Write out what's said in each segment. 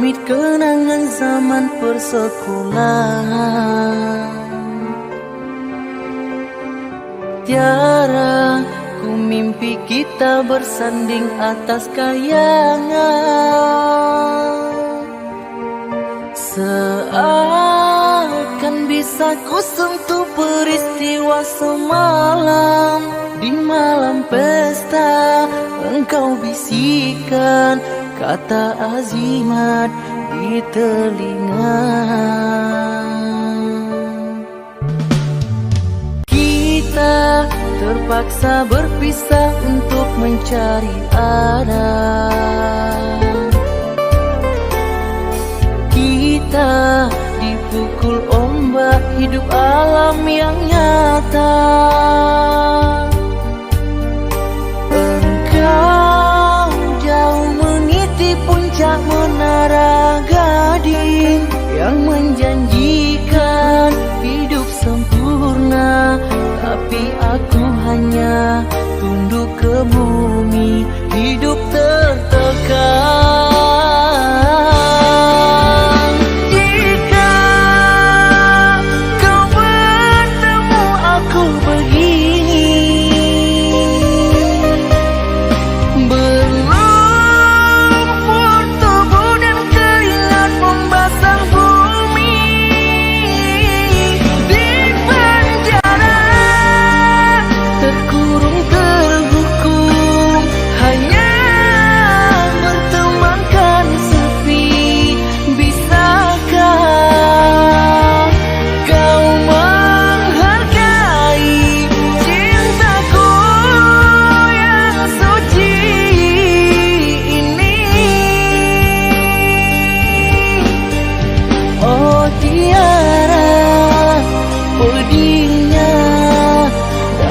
Rumit kenangan zaman persekolahan. Tiara, ku mimpi kita bersanding atas kayangan. Seakan bisa ku sentuh peristiwa semalam. Di malam pesta engkau bisikan kata azimat di telinga. Kita terpaksa berpisah untuk mencari arah. Kita dipukul ombak hidup alam yang nyata. Engkau jauh meniti puncak menara gading yang menjanjikan hidup sempurna, tapi aku hanya tunduk ke bumi, hidup tertekan.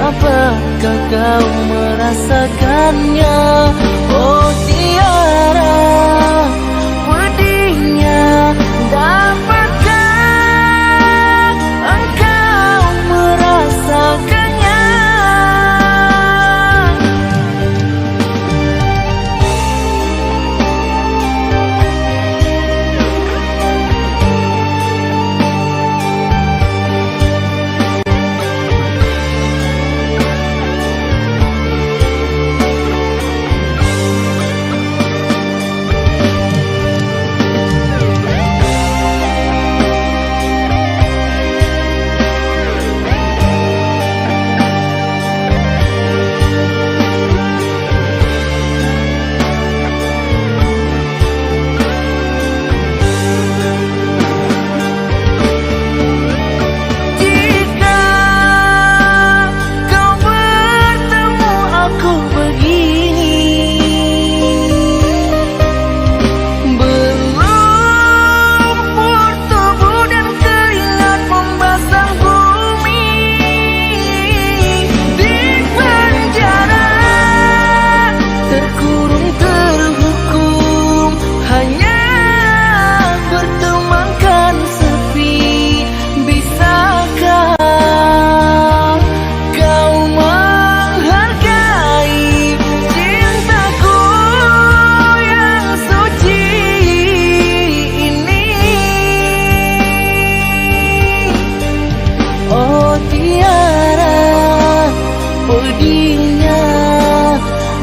Dapatkah kau merasakannya? Oh Tiara, pedihnya. Dapatkah engkau merasakannya?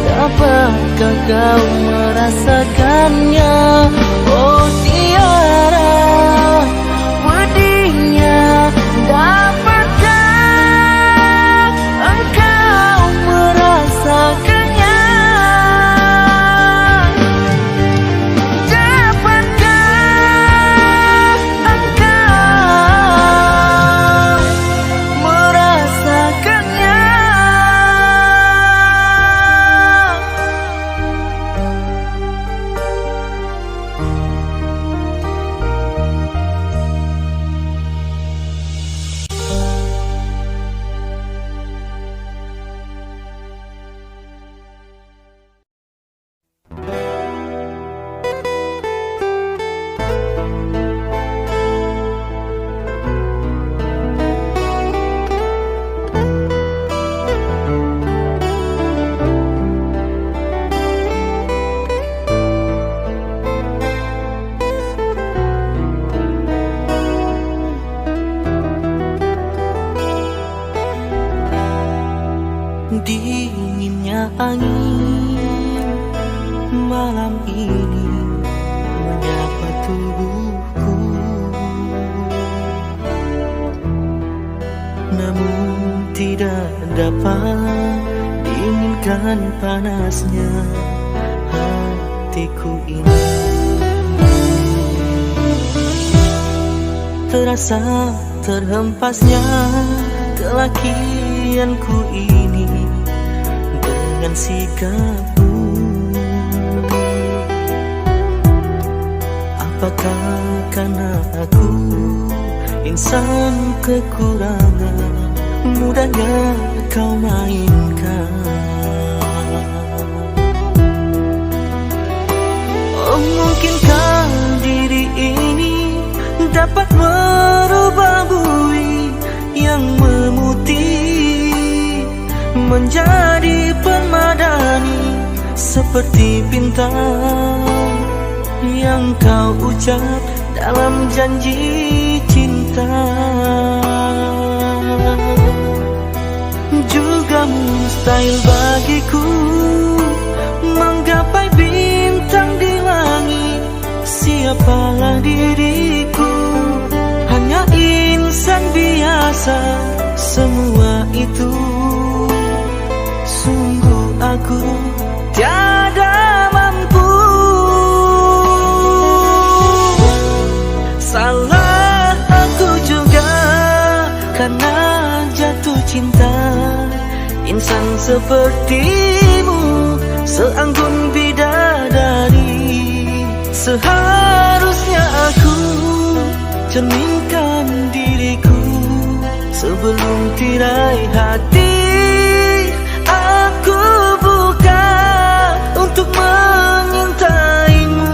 Dapatkah kau merasakannya? Oh Tiara, pedihnya. Dapatkah engkau merasakannya? Dapatkah engkau merasakannya? Dinginnya angin malam ini menyapa tubuhku, namun tidak dapat diinginkan panasnya hatiku ini. Terasa terhempasnya kelakianku ini dengan sikapmu. Apakah karena aku insan kekurangan, mudahnya kau mainkan? Oh, mungkinkah diri ini dapat merubah bui yang memutih menjadi permadani, seperti bintang yang kau ucap dalam janji cinta. Juga mustahil bagiku menggapai bintang di langit. Siapalah diriku, hanya insan biasa. Semua itu sungguh aku tiada mampu. Salah aku juga karena jatuh cinta. Insan sepertimu seanggun bidadari. Seharusnya aku cerminkan diriku sebelum tirai hati aku buka untuk mengintaimu.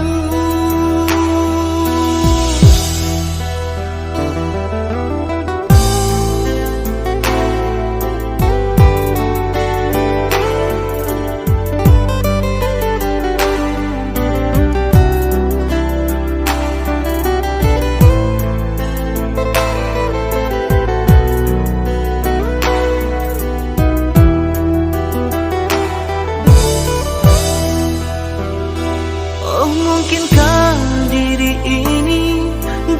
Mungkinkah diri ini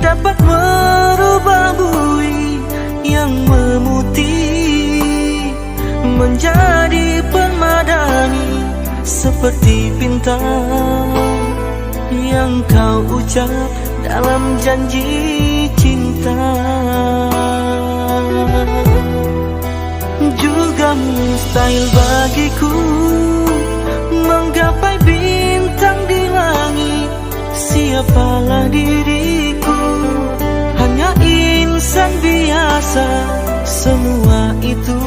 dapat merubah bui yang memutih menjadi permadani, seperti bintang yang kau ucap dalam janji cinta. Juga mustahil bagiku menggapai bintang di langit. Siapalah diriku, hanya insan biasa. Semua itu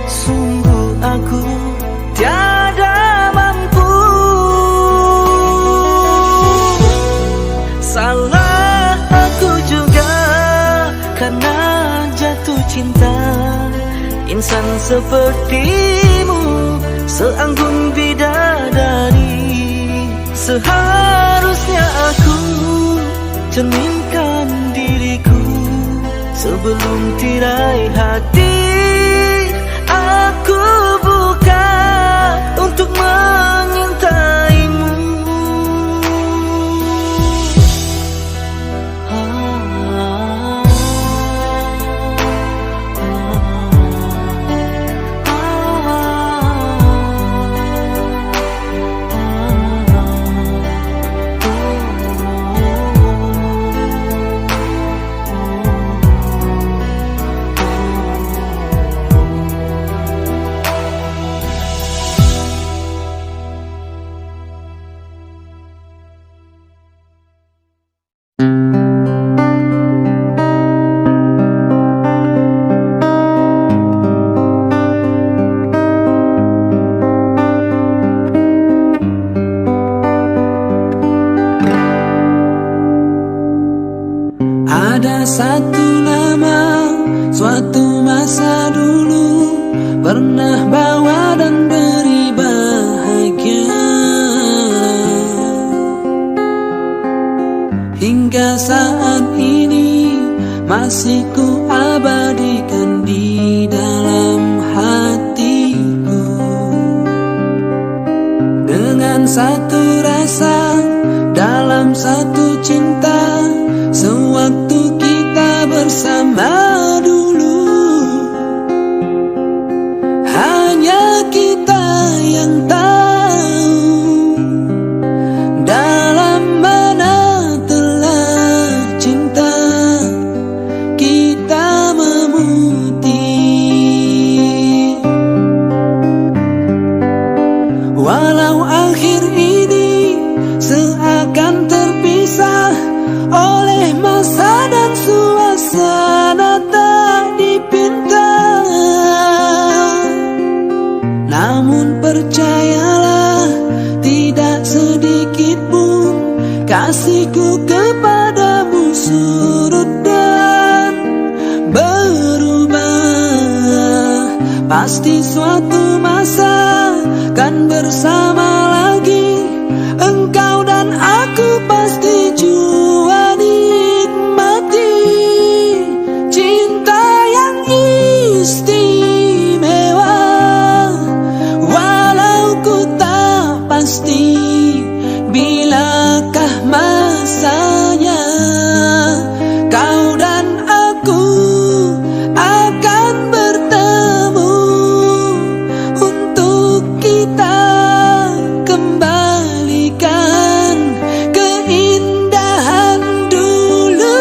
sungguh aku tiada mampu. Salah aku juga karena jatuh cinta. Insan sepertimu seanggun bidadari. Seharusnya aku cerminkan diriku sebelum tirai hati aku buka untuk mengintaimu. Ada satu nama, suatu masa dulu pernah bawa dan beri bahagia. Hingga saat ini masih ku abadikan di dalam hati. Pasti suatu masa kan bersama lagi. Engkau dan aku pasti jua nikmati cinta yang istimewa. Walau ku tak pasti bilakah masanya, kau dan aku akan bertemu untuk kita kembalikan keindahan dulu.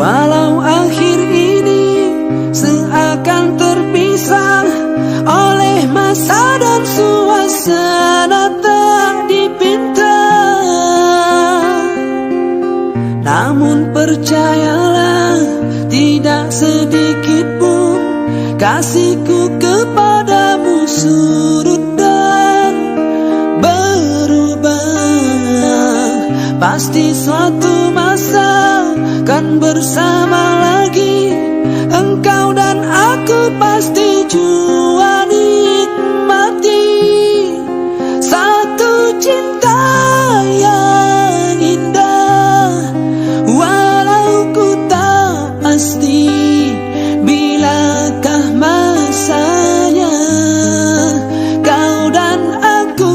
Walau akhir ini seakan terpisah oleh masa dan suasana tak dipinta, namun percayalah tidak sedikit pun kasihku kepadamu surut dan berubah. Pasti suatu masa kan bersama lagi. Engkau dan aku pasti jua nikmati satu cinta yang indah. Walau ku tak pasti bilakah masanya, kau dan aku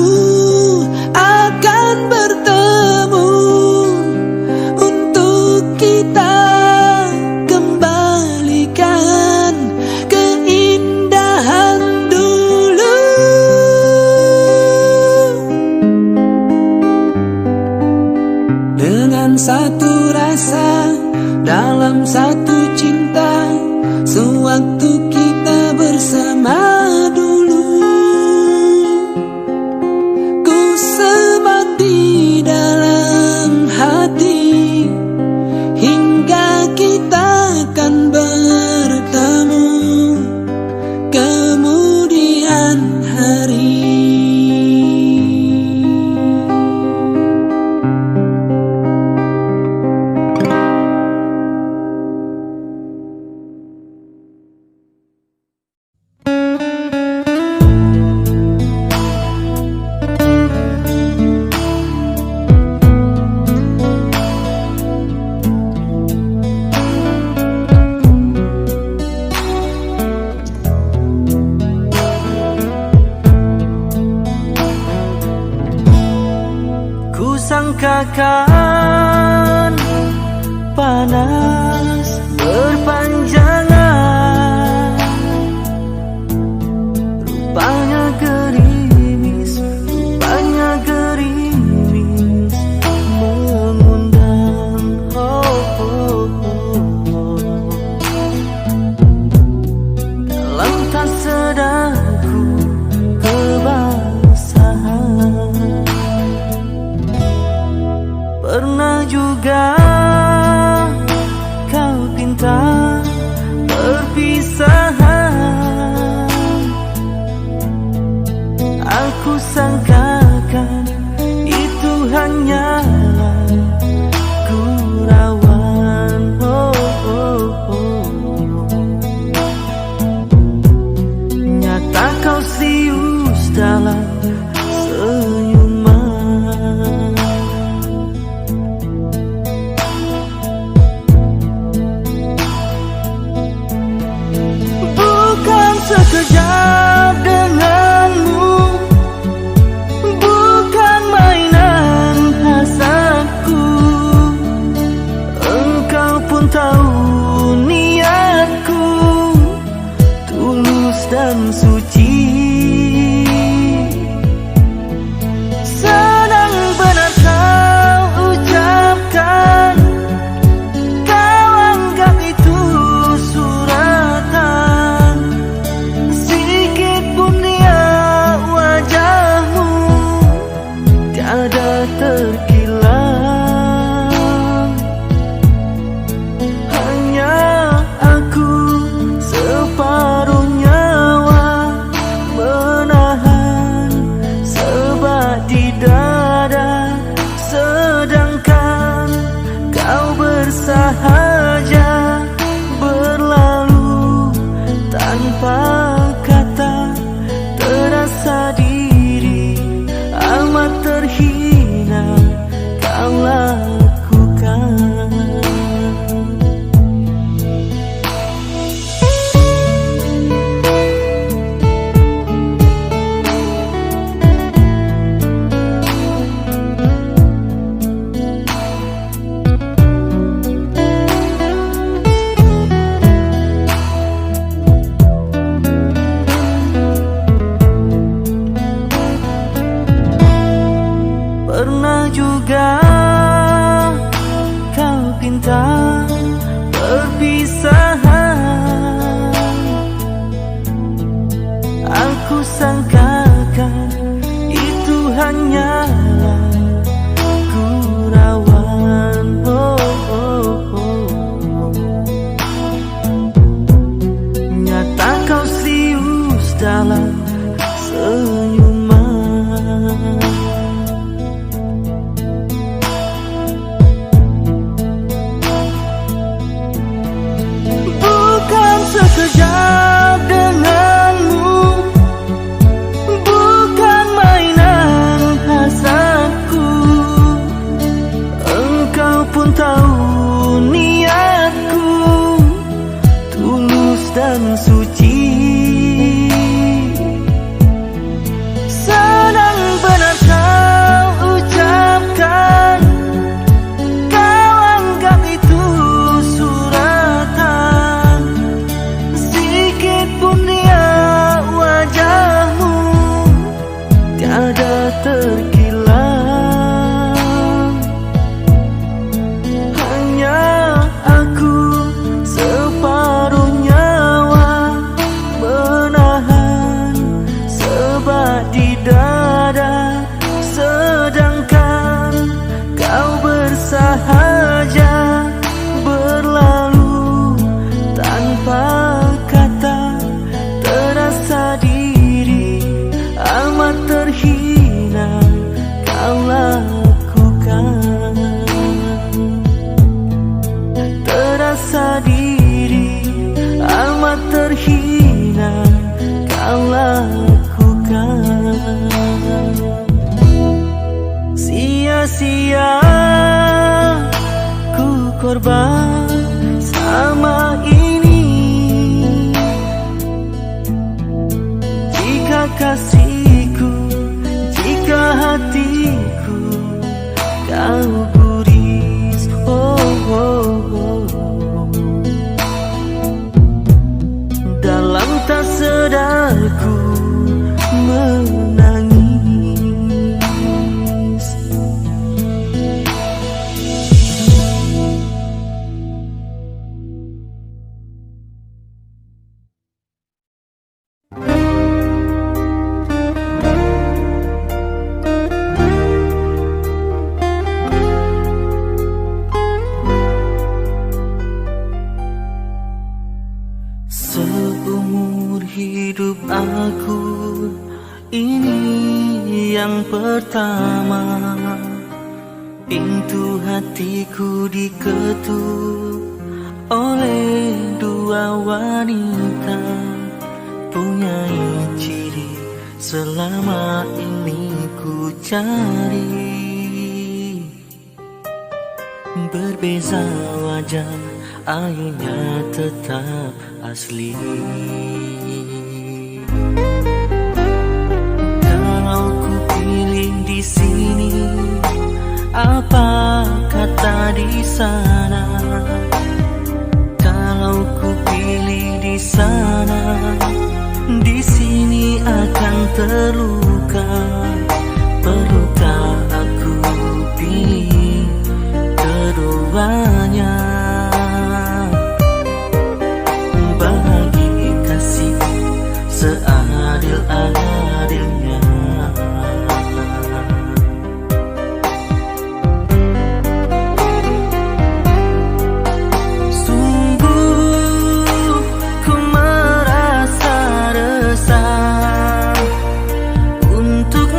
akan bertemu untuk kita kembalikan keindahan dulu. Dengan satu rasa dalam satu cinta, sewaktu kita bersama dulu, ku semat di dalam hati hingga kita akan bertemu kemudian hari. Ku sangkakan panas berpanjangan, rupanya gerimis mengundang. Dalam tak sadarku kebasahan pernah rasa diri amat terhina kau lakukan. Sia-sia ku korban sama ini. Jika kasihku, jika hatiku kau gubris, dalam tak sadarku menangis. Seumur hidup aku ini yang pertama, pintu hatiku diketuk oleh dua wanita punya ciri selama ini ku cari. Berbeza wajah, ayunya tetap asli. Kalau ku pilih di sini, apa kata di sana? Kalau ku pilih di sana, di sini akan terluka. Perlukah aku pilih keduanya? Bagi kasih seadil-adilnya. Sungguh ku merasa resah untuk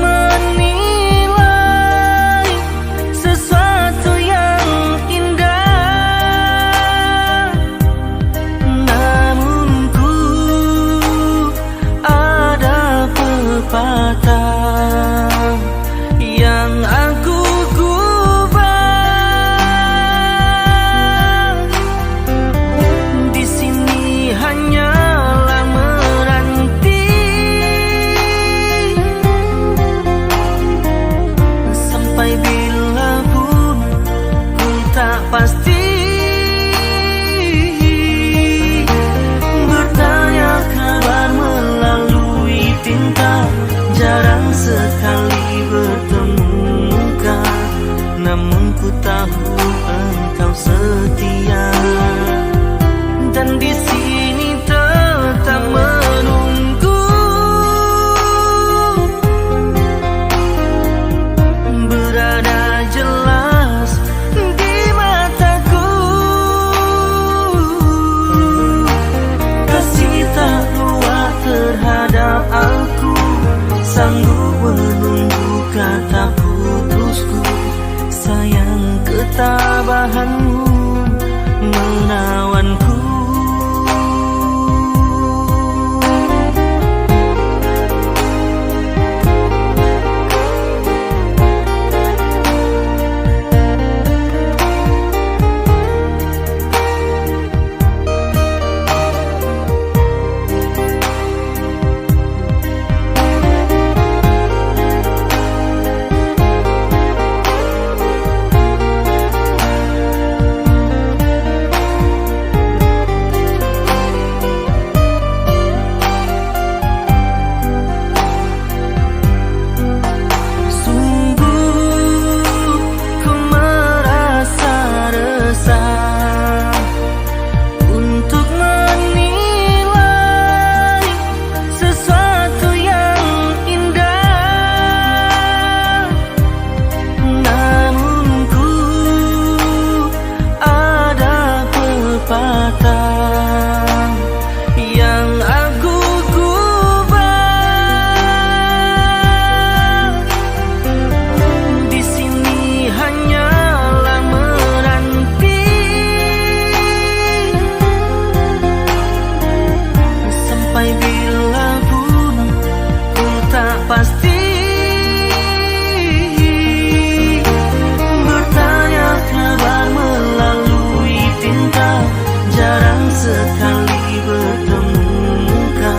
sekali bertemu muka,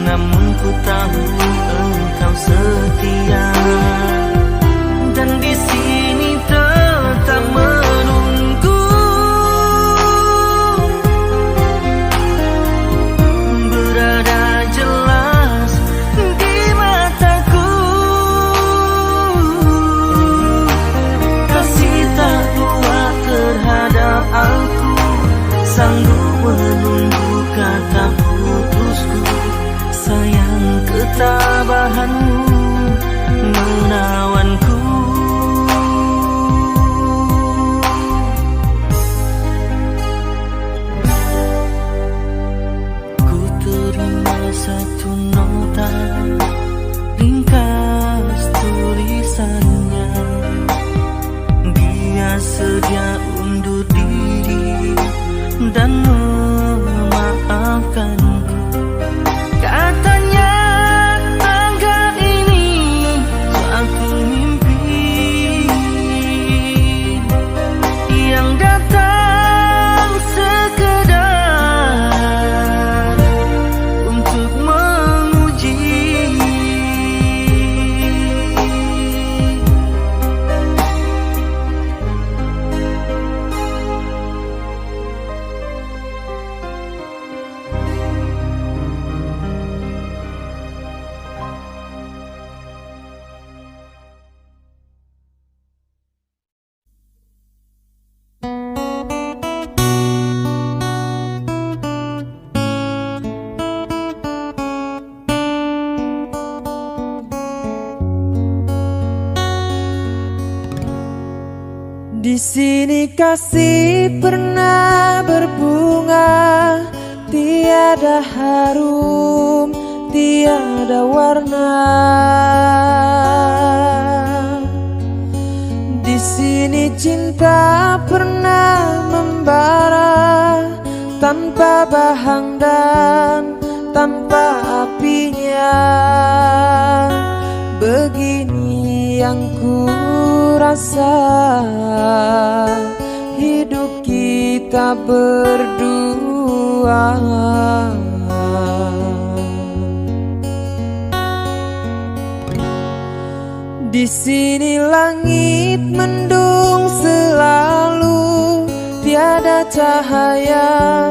namun ku tahu engkau setia. Dan di sini tetap menunggu, berada jelas di mataku. Kasih tak kuat terhadap aku, sanggup menunggu kata putusku. Sayang ketabahanmu menawanku. Ku terima satu nota ringkas tulisannya. Dia sedia undur diri dan memaafkanku. Katanya anggap ini suatu mimpi yang datang sekedar untuk menguji. Di sini kasih pernah berbunga, tiada harum, tiada warna. Di sini cinta pernah membara, tanpa bahang dan tanpa apinya. Begini yang ku rasa, hidup kita berdua. Di sini langit mendung selalu, tiada cahaya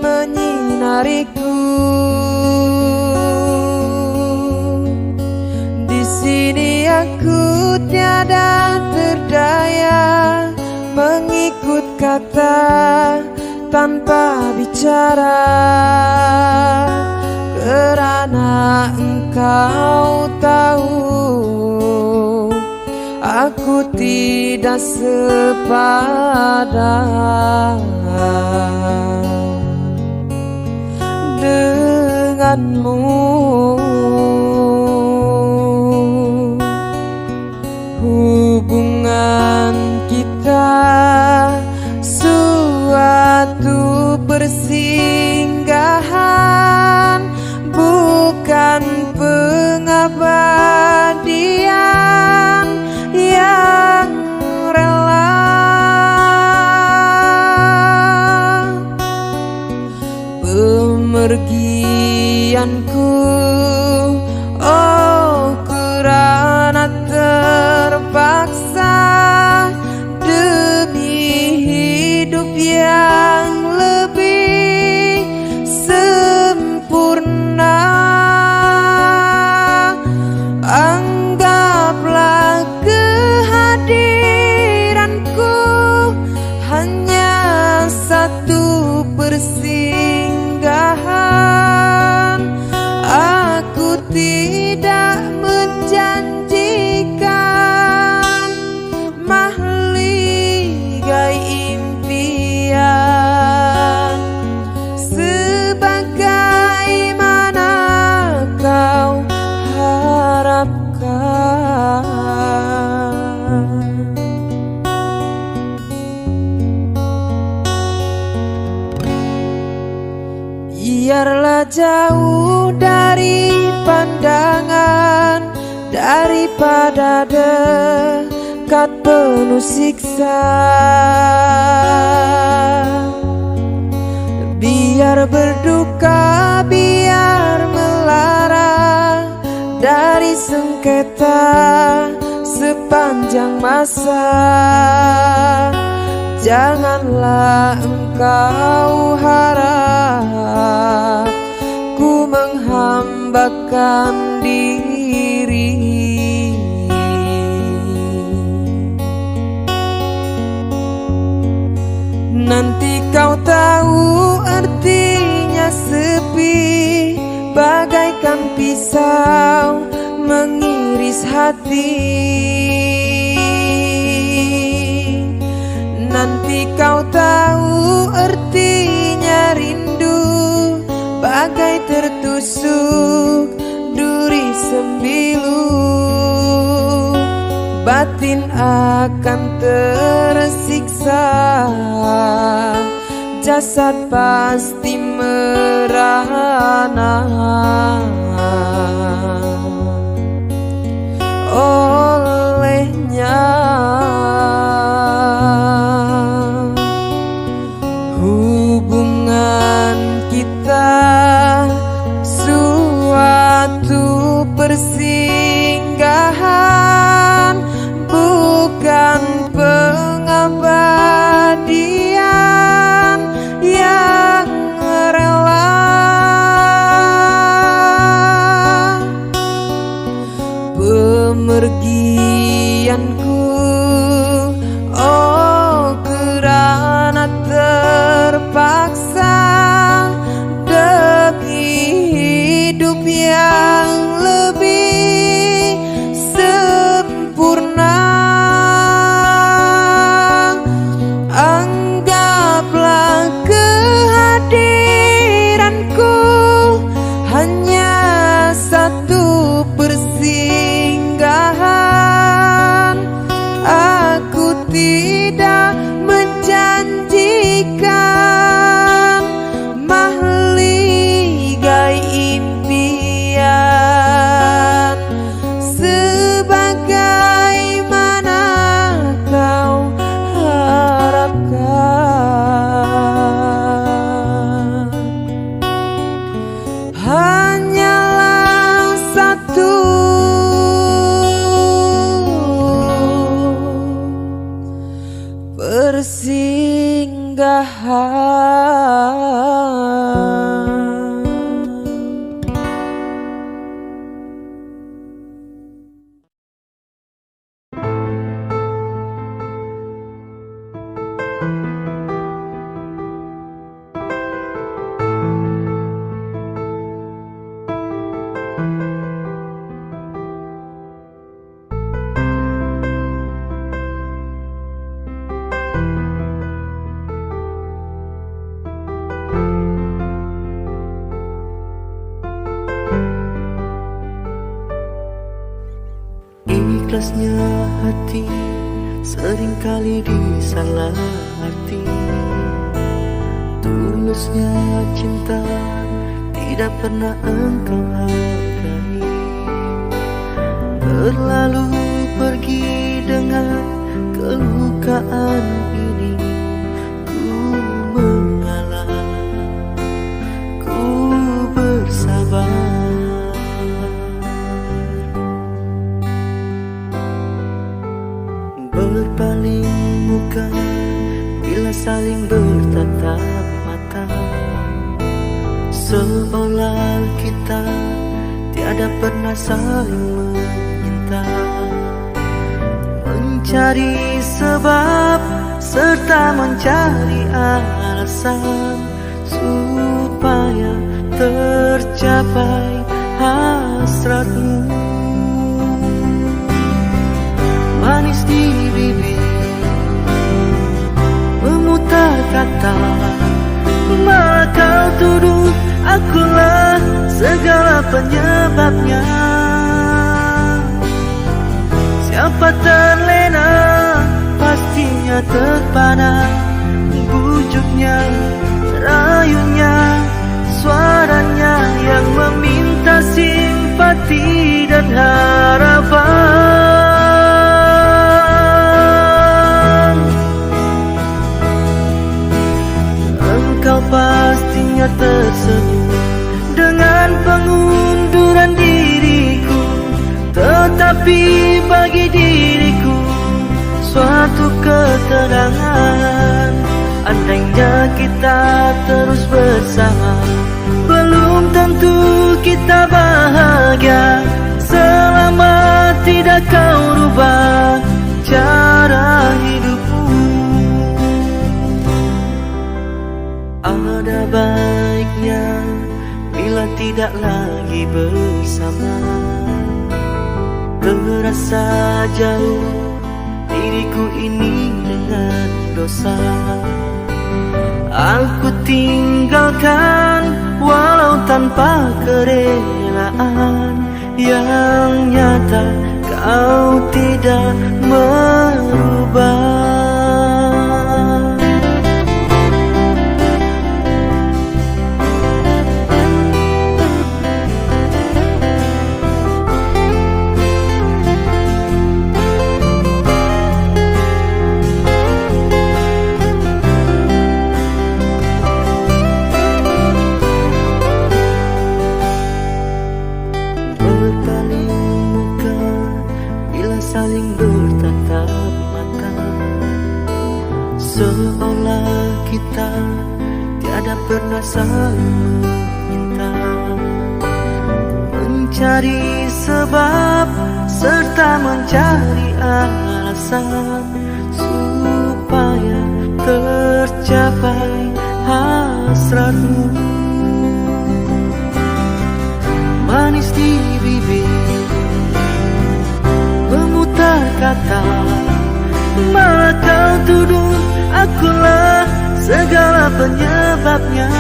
menyinariku. Di sini aku tiada terdaya mengikut kata tanpa bicara, kerana engkau tahu aku tidak sepadan denganmu. Hubungan kita suatu persinggahan, bukan pengabadian yang rela. Pemergianku, oh kerana terpaksa demi hidup yang lebih sempurna. Anggaplah kehadiranku hanya satu persinggahan. Aku tidak menjanjikan mahligai impian, sebagaimana kau harapkan. Biarlah jauh dari pandangan, daripada dekat penuh siksa. biar berduka, biar melara dari sengketa sepanjang masa. Janganlah engkau harap ku menghambakan diri. Nanti kau tahu artinya sepi, bagaikan pisau mengiris hati. Nanti kau tahu artinya rindu, bagai tertusuk duri sembilu. Batin akan tersiksa, jasad pasti merana olehnya. Hubungan kita suatu persinggahan, bukan pengabadian yang rela. Pemergianku, oh kerana terpaksa demi hidup yang lebih sempurna. Anggaplah kehadiranku hanya satu persinggahan. Aku tidak menjanjikan mahligai impian, sebagaimana kau harapkan. Hanyalah satu persinggahan. Ikhlasnya hati seringkali disalah arti. Tulusnya cinta tidak pernah engkau hargai. Terlalu pergi dengan kelukaan ini. Ku mengalah, ku bersabar. Berpaling muka bila saling bertatap mata, seolah kita tiada pernah saling meminta. Mencari sebab serta mencari alasan supaya tercapai hasratmu. Manis di bibir, memutar kata, malah kau tuduh akulah segala penyebabnya. Siapa terlena pastinya terpana, bujuknya, rayunya, suaranya yang meminta simpati dan harapan. Engkau pastinya tersenyum dengan pengunduran diriku. Tetapi bagi diriku suatu keterangan, andainya kita terus bersama, belum tentu kita bahagia selama tidak kau rubah cara hidupmu. Ada baiknya bila tidak lagi bersama, terasa jauh diriku ini dengan dosa. Aku tinggalkan walau tanpa kerelaan, yang nyata kau tidak merubah. Saling bertatap mata, seolah kita tiada pernah saling meminta, mencari sebab serta mencari alasan supaya tercapai hasratmu. Manis di bibir kata, malah kau tuduh akulah segala penyebabnya.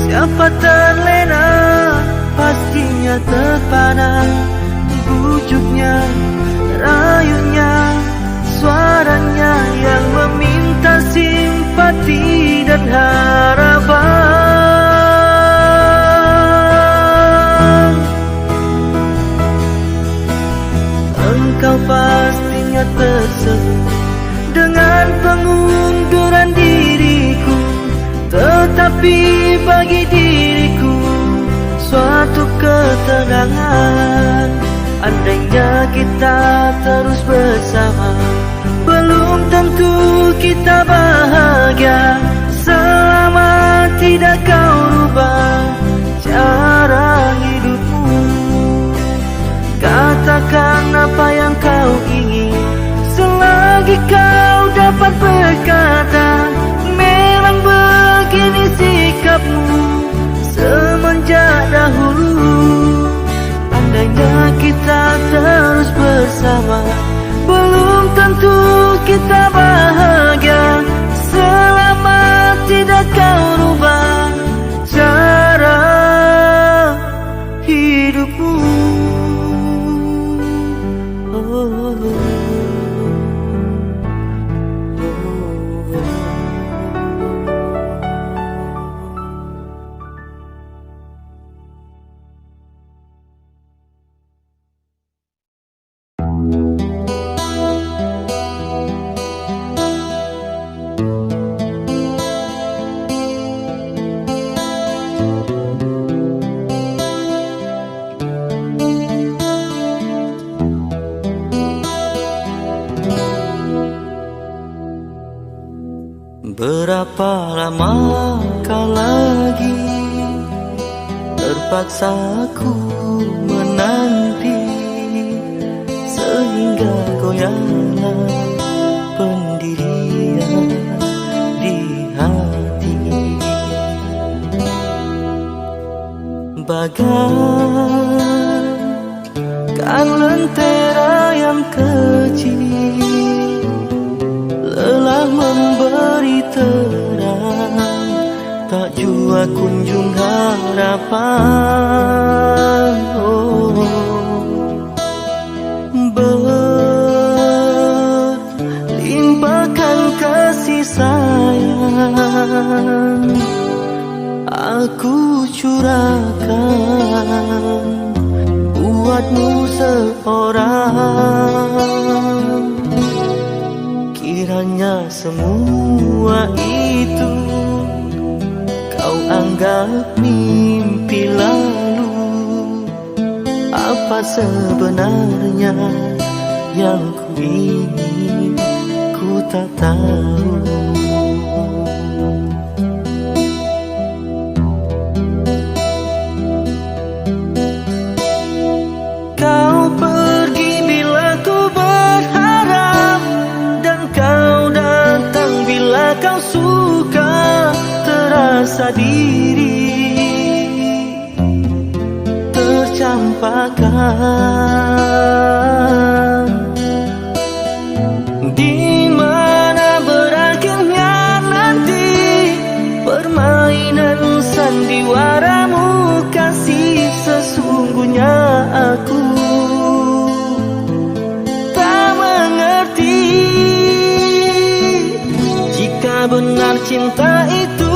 Siapa terlena pastinya terpana, bujuknya, rayunya, suaranya yang meminta simpati dan harapan. Engkau pastinya tersenyum dengan pengunduran diriku, tetapi bagi diriku suatu keterangan, andainya kita terus bersama, belum tentu kita bahagia selama tidak kau rubah cara hidupmu. Katakan apa yang kau ingin selagi kau dapat berkata. Memang begini sikapmu semenjak dahulu. Andainya kita terus bersama, belum tentu kita bahagia selama tidak kau rubah cara hidupmu. Berapa lamakah lagi terpaksa aku menanti, sehingga goyahlah pendirian di hati. Bagaikan lentera yang kecil, lelah memberi terang, tak jua kunjung harapan. Berlimpahkan kasih sayang aku curahkan buatmu seorang. Kiranya semua itu kau anggap mimpi lalu. Apa sebenarnya yang ku ingin, ku tak tahu. Kau pergi bila ku berharap, dan kau datang bila kau suka. Terasa diri tercampakkan. Di mana berakhirnya nanti permainan sandiwaramu kasih? Sesungguhnya aku tak mengerti jika benar cinta itu